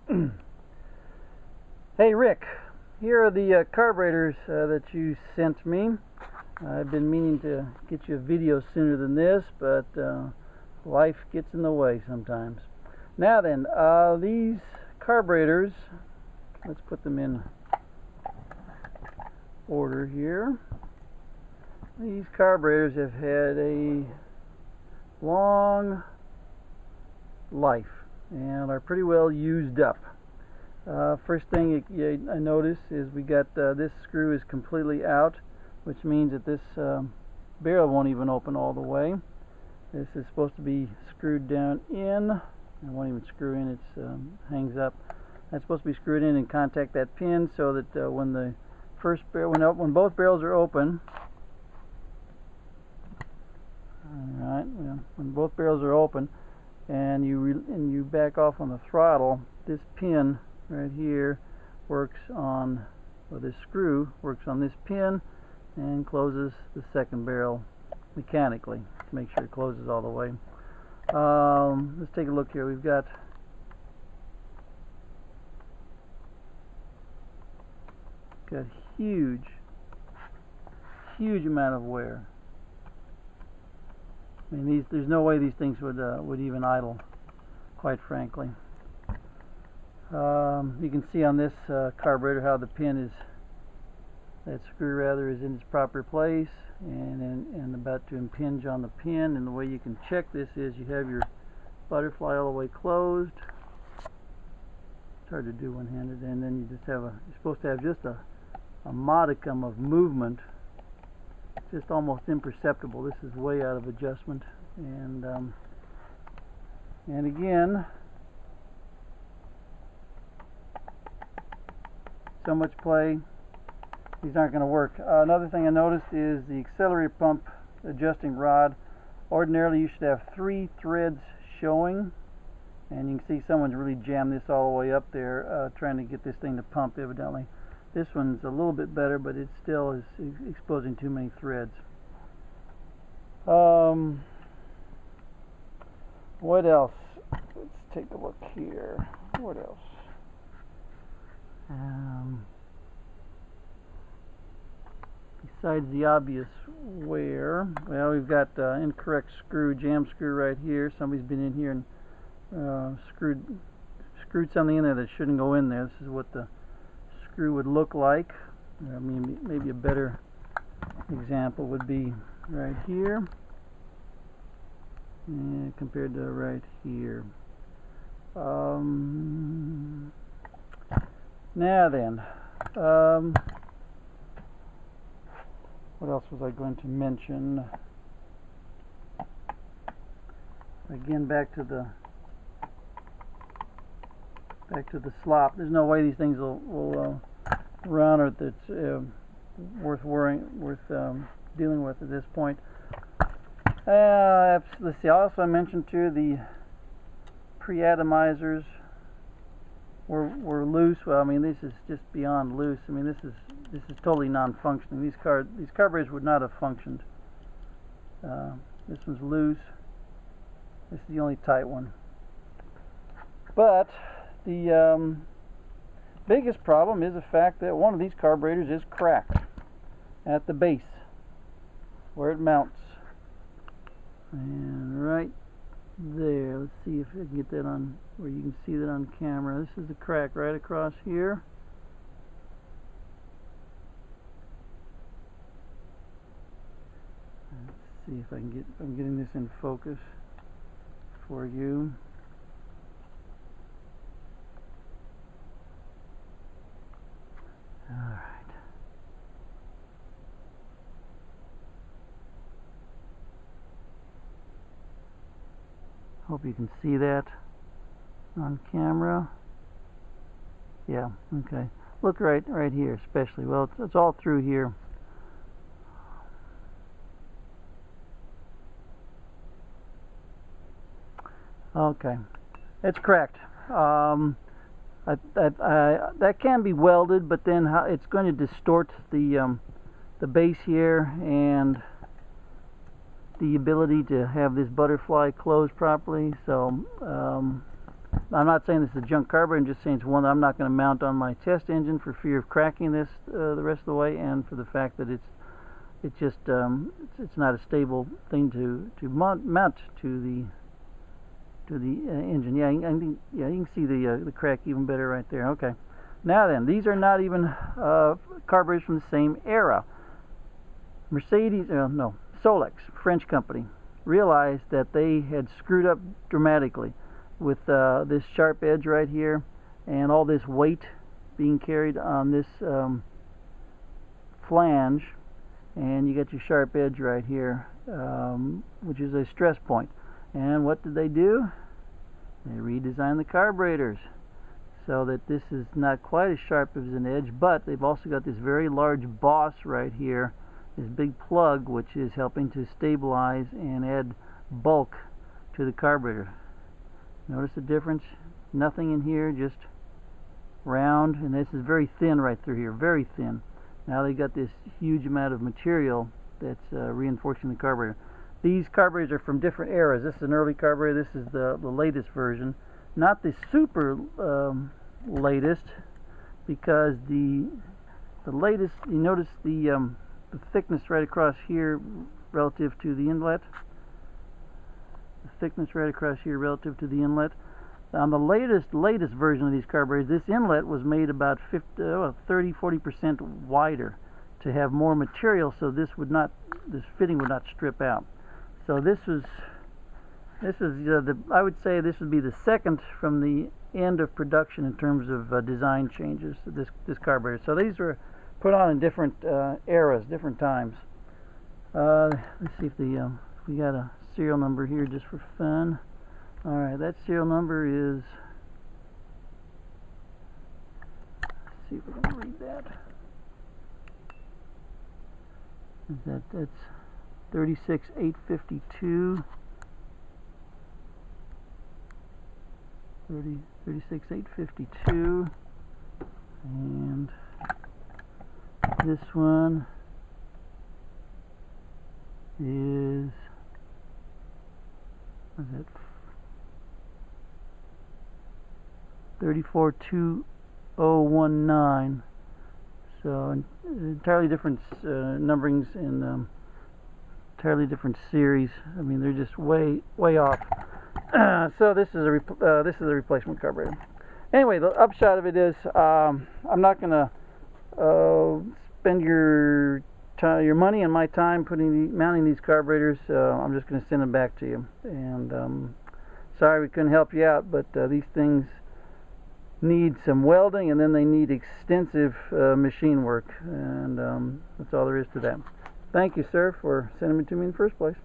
Hey Rick, here are the carburetors that you sent me. I've been meaning to get you a video sooner than this, but life gets in the way sometimes. Now then, these carburetors, let's put them in order here. These carburetors have had a long life and are pretty well used up. First thing I notice is we got this screw is completely out, which means that this barrel won't even open all the way. This is supposed to be screwed down in. It won't even screw in, it hangs up. That's supposed to be screwed in and contact that pin so that when the first barrel, when both barrels are open, alright, well, when both barrels are open and you back off on the throttle, this pin right here works on, or this screw works on this pin and closes the second barrel mechanically to make sure it closes all the way. Let's take a look here. We've got huge amount of wear. I mean, there's no way these things would even idle, quite frankly. You can see on this carburetor how the pin is, that screw rather, is in its proper place and about to impinge on the pin. And the way you can check this is you have your butterfly all the way closed. It's hard to do one-handed, and then you just have you're supposed to have just a modicum of movement, just almost imperceptible. This is way out of adjustment, and again, so much play, these aren't going to work. Another thing I noticed is the auxiliary pump adjusting rod. Ordinarily you should have 3 threads showing, and you can see someone's really jammed this all the way up there trying to get this thing to pump, evidently. This one's a little bit better, but it still is exposing too many threads. What else? Let's take a look here. What else? Besides the obvious wear, well, we've got incorrect screw, jam screw right here. Somebody's been in here and screwed something in there that shouldn't go in there. This is what the screw would look like. I mean, maybe a better example would be right here compared to right here. Now then, what else was I going to mention? Again, back to the slop. There's no way these things will run, or that it's worth dealing with at this point. Let's see. Also, I mentioned too the pre-atomizers were loose. Well, I mean, this is just beyond loose. I mean, this is totally non-functioning. These carburetors would not have functioned. This one's loose. This is the only tight one. But the biggest problem is the fact that one of these carburetors is cracked at the base where it mounts. And right there, let's see if I can get that on where you can see that on camera. This is the crack right across here. Let's see if I'm getting this in focus for you. All right. Hope you can see that on camera. Yeah, okay. Look right here especially. Well, it's all through here. Okay. It's cracked. That can be welded, but then it's going to distort the base here and the ability to have this butterfly close properly. So I'm not saying this is a junk carburetor, I'm just saying it's one that I'm not going to mount on my test engine for fear of cracking this the rest of the way, and for the fact that it's not a stable thing to mount to the engine. Yeah, you can see the crack even better right there. Okay. Now then, these are not even carburetors from the same era. Solex, French company, realized that they had screwed up dramatically with this sharp edge right here and all this weight being carried on this flange, and you get your sharp edge right here, which is a stress point. And what did they do? They redesigned the carburetors so that this is not quite as sharp as an edge, but they've also got this very large boss right here, this big plug, which is helping to stabilize and add bulk to the carburetor. Notice the difference? Nothing in here, just round, and this is very thin right through here, very thin. Now they got this huge amount of material that's reinforcing the carburetor. These carburetors are from different eras. This is an early carburetor. This is the latest version. Not the super latest, because the latest, you notice the thickness right across here relative to the inlet. The thickness right across here relative to the inlet. On the latest version of these carburetors, this inlet was made about 30-40% wider to have more material, so this fitting would not strip out. So this is I would say this would be the second from the end of production in terms of design changes. This carburetor. So these were put on in different eras, different times. Let's see if we got a serial number here just for fun. All right, that serial number is. Let's see if we can read that. That's 36852. 36852, and this one is, what is it? 34219. So entirely different numberings and entirely different series. I mean, they're just way off. So this is a replacement carburetor. Anyway, the upshot of it is, I'm not going to spend your money and my time mounting these carburetors. I'm just going to send them back to you. And sorry we couldn't help you out, but these things need some welding, and then they need extensive machine work, and that's all there is to that. Thank you, sir, for sending me to me in the first place.